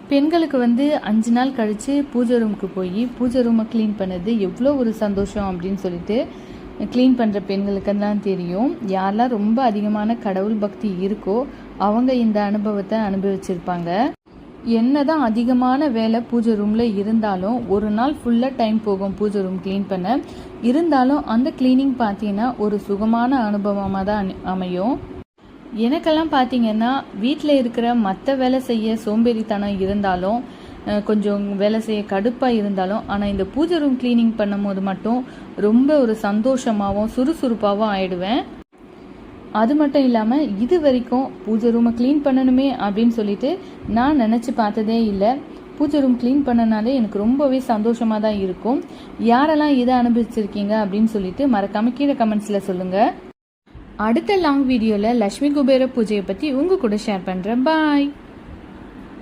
பெண்களுக்கு 5 நாள் கழித்து பூஜை ரூமுக்கு போய் பூஜை ரூமை க்ளீன் பண்ணது எவ்வளோ ஒரு சந்தோஷம் அப்படின்னு சொல்லிட்டு க்ளீன் பண்ணுற பெண்களுக்கு தான் தெரியும். யாரெல்லாம் ரொம்ப அதிகமான கடவுள் பக்தி இருக்கோ அவங்க இந்த அனுபவத்தை அனுபவிச்சிருப்பாங்க. என்னதான் அதிகமான வேலை பூஜை ரூமில் இருந்தாலும் ஒரு நாள் ஃபுல்லாக டைம் போகும் பூஜை ரூம் க்ளீன் பண்ண. இருந்தாலும் அந்த க்ளீனிங் பார்த்தீங்கன்னா ஒரு சுகமான அனுபவமாக தான் அமையும். எனக்கெல்லாம் பார்த்தீங்கன்னா வீட்டில் இருக்கிற மற்ற வேலை செய்ய சோம்பேறித்தனம் இருந்தாலும் கொஞ்சம் வேலை செய்ய கடுப்பாக இருந்தாலும் ஆனால் இந்த பூஜை ரூம் க்ளீனிங் பண்ணும்போது மட்டும் ரொம்ப ஒரு சந்தோஷமாகவும் சுறுசுறுப்பாகவும் ஆயிடுவேன். அது மட்டும் இல்லாமல் இது வரைக்கும் பூஜை ரூமை க்ளீன் பண்ணணுமே அப்படின்னு சொல்லிட்டு நான் நினச்சி பார்த்ததே இல்லை. பூஜை ரூம் க்ளீன் பண்ணனாலே எனக்கு ரொம்பவே சந்தோஷமாக தான் இருக்கும். யாரெல்லாம் இதை அனுபவிச்சிருக்கீங்க அப்படின்னு சொல்லிட்டு மறக்காம கீழே கமெண்ட்ஸில் சொல்லுங்கள். அடுத்த லாங் வீடியோவில் லக்ஷ்மி குபேர பூஜையை பற்றி உங்கள் கூட ஷேர் பண்ணுறேன். பாய்.